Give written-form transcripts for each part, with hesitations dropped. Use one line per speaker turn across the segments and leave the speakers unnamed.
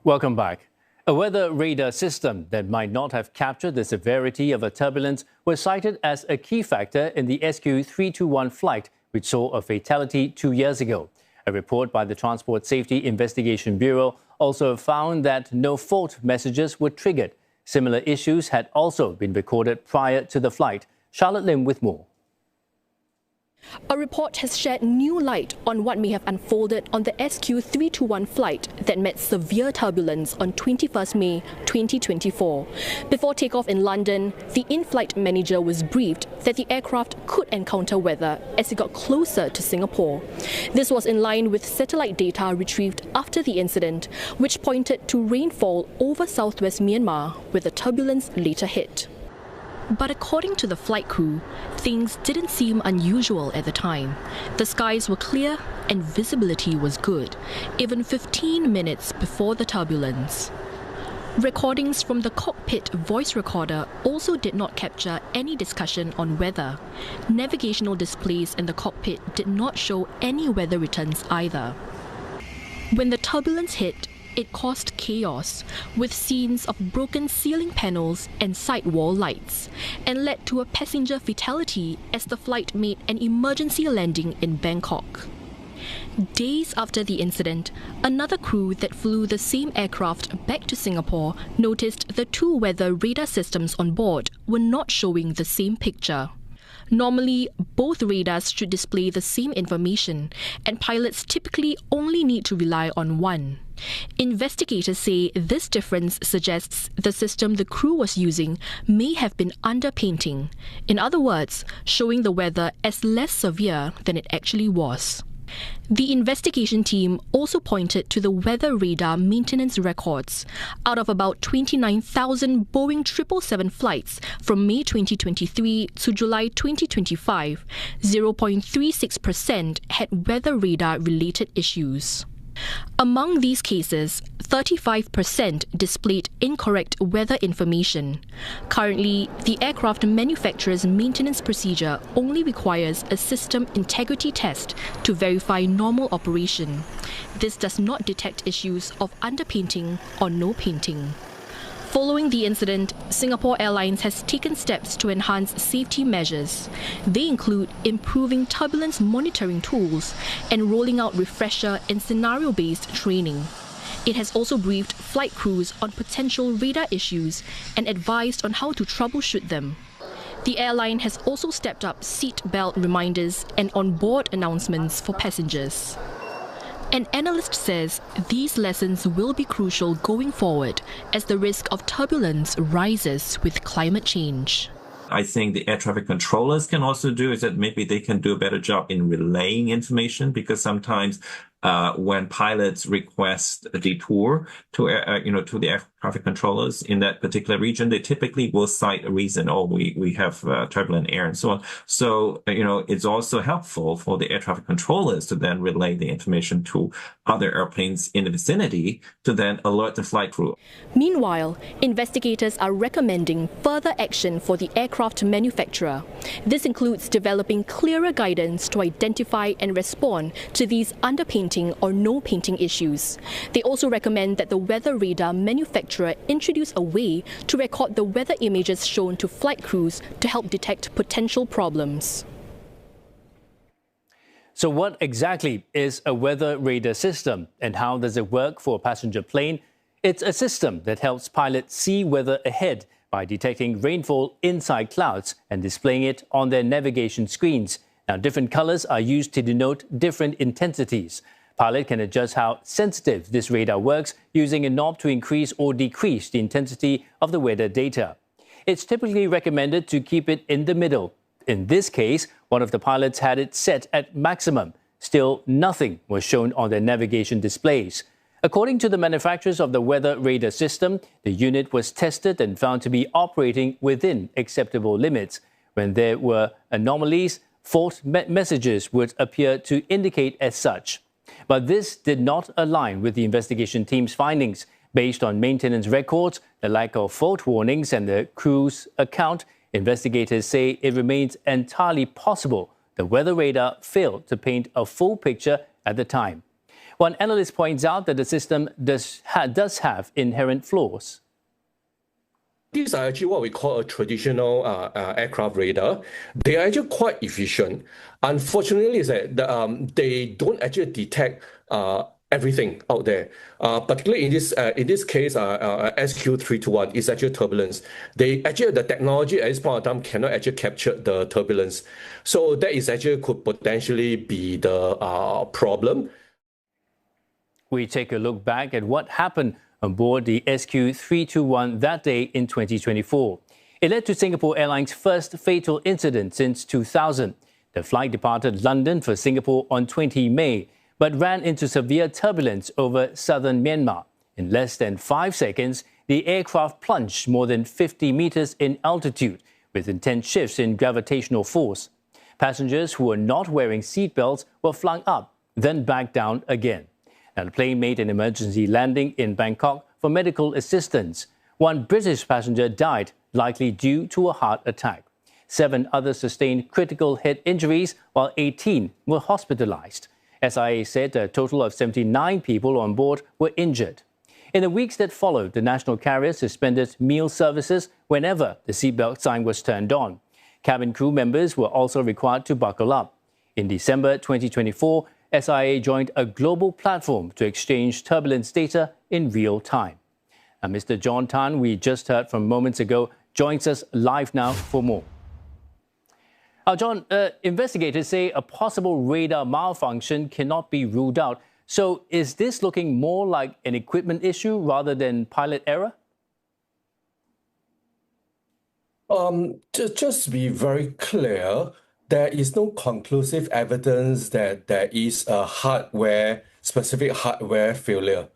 Welcome back. A weather radar system that might not have captured the severity of a turbulence was cited as a key factor in the SQ321 flight, which saw a fatality 2 years ago. A report by the Transport Safety Investigation Bureau also found that no fault messages were triggered. Similar issues had also been recorded prior to the flight. Charlotte Lim with more.
A report has shed new light on what may have unfolded on the SQ321 flight that met severe turbulence on 21st May 2024. Before takeoff in London, the in-flight manager was briefed that the aircraft could encounter weather as it got closer to Singapore. This was in line with satellite data retrieved after the incident, which pointed to rainfall over southwest Myanmar, where the turbulence later hit. But according to the flight crew, things didn't seem unusual at the time. The skies were clear and visibility was good, even 15 minutes before the turbulence. Recordings from the cockpit voice recorder also did not capture any discussion on weather. Navigational displays in the cockpit did not show any weather returns either. When the turbulence hit, it caused chaos, with scenes of broken ceiling panels and sidewall lights, and led to a passenger fatality as the flight made an emergency landing in Bangkok. Days after the incident, another crew that flew the same aircraft back to Singapore noticed the two weather radar systems on board were not showing the same picture. Normally, both radars should display the same information, and pilots typically only need to rely on one. Investigators say this difference suggests the system the crew was using may have been underpainting. In other words, showing the weather as less severe than it actually was. The investigation team also pointed to the weather radar maintenance records. Out of about 29,000 Boeing 777 flights from May 2023 to July 2025, 0.36% had weather radar-related issues. Among these cases, 35% displayed incorrect weather information. Currently, the aircraft manufacturer's maintenance procedure only requires a system integrity test to verify normal operation. This does not detect issues of underpainting or no painting. Following the incident, Singapore Airlines has taken steps to enhance safety measures. They include improving turbulence monitoring tools and rolling out refresher and scenario-based training. It has also briefed flight crews on potential radar issues and advised on how to troubleshoot them. The airline has also stepped up seat belt reminders and on-board announcements for passengers. An analyst says these lessons will be crucial going forward as the risk of turbulence rises with climate change.
I think the air traffic controllers can also do is that maybe they can do a better job in relaying information, because sometimes when pilots request a detour to to the air traffic controllers in that particular region, they typically will cite a reason. Oh, we have turbulent air and so on. So it's also helpful for the air traffic controllers to then relay the information to other airplanes in the vicinity to then alert the flight crew.
Meanwhile, investigators are recommending further action for the aircraft manufacturer. This includes developing clearer guidance to identify and respond to these underpainting or no painting issues. They also recommend that the weather radar manufacturer introduce a way to record the weather images shown to flight crews to help detect potential problems.
So what exactly is a weather radar system, and how does it work for a passenger plane? It's a system that helps pilots see weather ahead by detecting rainfall inside clouds and displaying it on their navigation screens. Now, different colors are used to denote different intensities. Pilot can adjust how sensitive this radar works using a knob to increase or decrease the intensity of the weather data. It's typically recommended to keep it in the middle. In this case, one of the pilots had it set at maximum. Still, nothing was shown on their navigation displays. According to the manufacturers of the weather radar system, the unit was tested and found to be operating within acceptable limits. When there were anomalies, fault messages would appear to indicate as such. But this did not align with the investigation team's findings. Based on maintenance records, the lack of fault warnings and the crew's account, investigators say it remains entirely possible the weather radar failed to paint a full picture at the time. One analyst points out that the system does have inherent flaws.
These are actually what we call a traditional aircraft radar. They are actually quite efficient. Unfortunately, is that they don't actually detect everything out there. Particularly in this case, SQ321 is actually turbulence. The technology at this point of time cannot actually capture the turbulence. So that is actually could potentially be the problem.
We take a look back at what happened on board the SQ321 that day in 2024. It led to Singapore Airlines' first fatal incident since 2000. The flight departed London for Singapore on 20 May, but ran into severe turbulence over southern Myanmar. In less than 5 seconds, the aircraft plunged more than 50 meters in altitude, with intense shifts in gravitational force. Passengers who were not wearing seatbelts were flung up, then back down again. Now, the plane made an emergency landing in Bangkok for medical assistance. One British passenger died, likely due to a heart attack. 7 others sustained critical head injuries, while 18 were hospitalized. SIA said a total of 79 people on board were injured. In the weeks that followed, the national carrier suspended meal services whenever the seatbelt sign was turned on. Cabin crew members were also required to buckle up. In December 2024, SIA joined a global platform to exchange turbulence data in real time. And Mr. John Tan, we just heard from moments ago, joins us live now for more. John, investigators say a possible radar malfunction cannot be ruled out. So is this looking more like an equipment issue rather than pilot error?
Just to be very clear, there is no conclusive evidence that there is a specific hardware failure.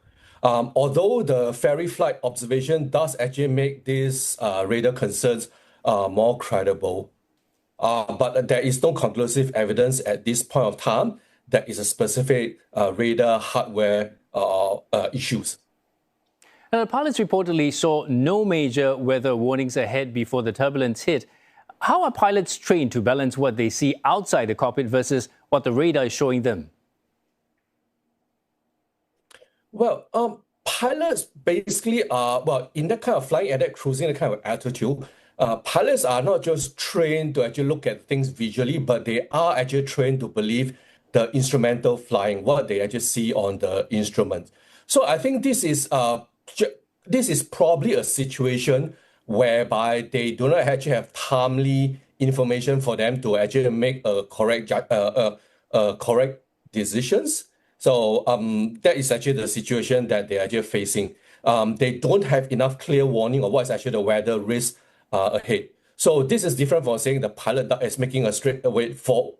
Although the ferry flight observation does actually make these radar concerns more credible, but there is no conclusive evidence at this point of time that is a specific radar hardware issues.
Pilots reportedly saw no major weather warnings ahead before the turbulence hit. How are pilots trained to balance what they see outside the cockpit versus what the radar is showing them?
Well, pilots basically are, in that kind of flying at that cruising that kind of altitude, pilots are not just trained to actually look at things visually, but they are actually trained to believe the instrumental flying, what they actually see on the instrument. So I think this is probably a situation whereby they do not actually have timely information for them to actually make a correct decisions. So that is actually the situation that they are actually facing. They don't have enough clear warning of what is actually the weather risk ahead. So this is different from saying the pilot is making a straightforward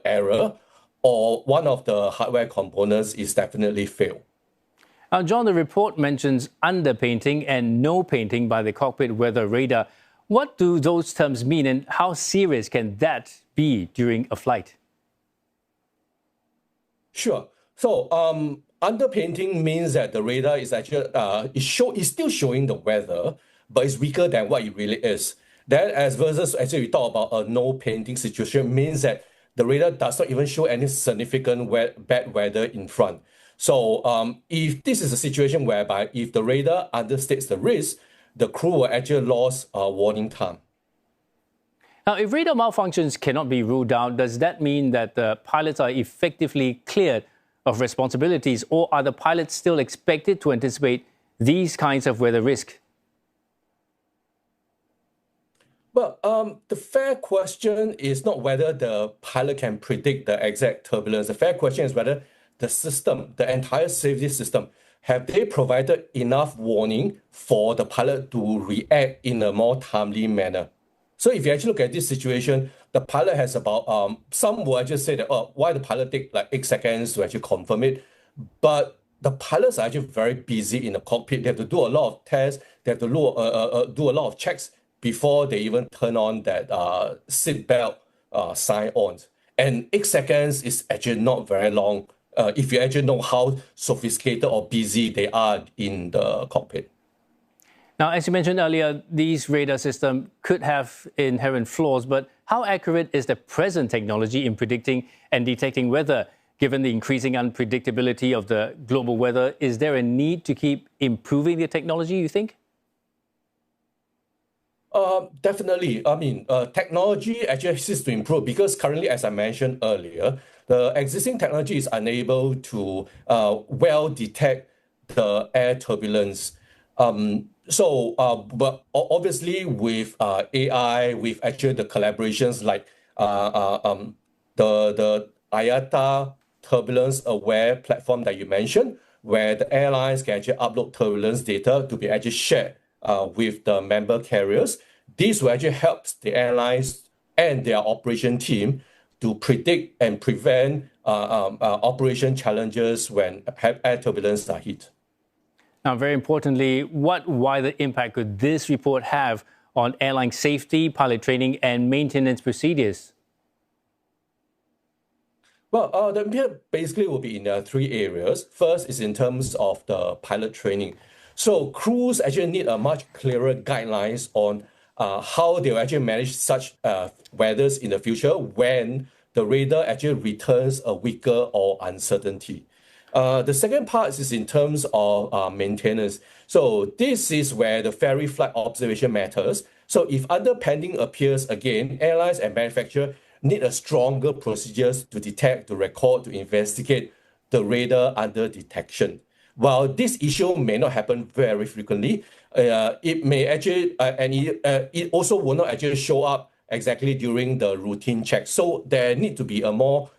error, or one of the hardware components is definitely failed.
John, the report mentions underpainting and no painting by the cockpit weather radar. What do those terms mean, and how serious can that be during a flight?
Sure. So underpainting means that the radar is actually is still showing the weather, but it's weaker than what it really is. That as versus actually we talk about a no painting situation means that the radar does not even show any significant bad weather in front. So if this is a situation whereby if the radar understates the risk, the crew will actually lose warning time.
Now, if radar malfunctions cannot be ruled out, does that mean that the pilots are effectively cleared of responsibilities, or are the pilots still expected to anticipate these kinds of weather risk?
Well, the fair question is not whether the pilot can predict the exact turbulence. The fair question is whether the system, the entire safety system, have they provided enough warning for the pilot to react in a more timely manner? So if you actually look at this situation, the pilot has about, some will actually say that, why the pilot take like 8 seconds to actually confirm it? But the pilots are actually very busy in the cockpit. They have to do a lot of tests. They have to do a lot of checks before they even turn on that seatbelt sign on. And 8 seconds is actually not very long if you actually know how sophisticated or busy they are in the cockpit.
Now, as you mentioned earlier, these radar systems could have inherent flaws, but how accurate is the present technology in predicting and detecting weather? Given the increasing unpredictability of the global weather, is there a need to keep improving the technology, you think?
Definitely. I mean, technology actually exists to improve because currently, as I mentioned earlier, the existing technology is unable to well detect the air turbulence. But obviously with AI, with actually the collaborations like the IATA turbulence aware platform that you mentioned, where the airlines can actually upload turbulence data to be actually shared with the member carriers. This will actually help the airlines and their operation team to predict and prevent operation challenges when air turbulence are hit.
Now, very importantly, what wider impact could this report have on airline safety, pilot training, and maintenance procedures?
Well, the impact basically will be in three areas. First is in terms of the pilot training. So crews actually need a much clearer guidelines on how they'll actually manage such weathers in the future when the radar actually returns a weaker or uncertainty. The second part is in terms of maintenance. So this is where the ferry flight observation matters. So if underpending appears again, airlines and manufacturers need a stronger procedures to detect, to record, to investigate the radar under detection. While this issue may not happen very frequently, it may actually, it also will not actually show up exactly during the routine check. So there need to be a more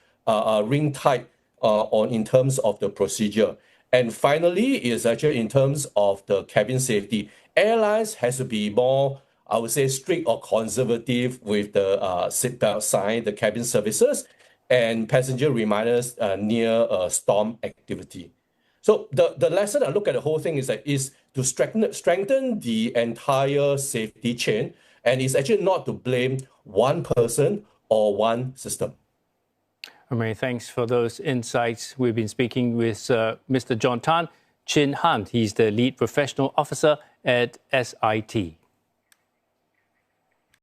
ring tight in terms of the procedure. And finally, is actually in terms of the cabin safety. Airlines has to be more, I would say, strict or conservative with the seatbelt sign, the cabin services, and passenger reminders near storm activity. So the lesson I look at the whole thing is to strengthen the entire safety chain, and it's actually not to blame one person or one system.
Many thanks for those insights. We've been speaking with Mr. John Tan Chin Han. He's the lead professional officer at SIT.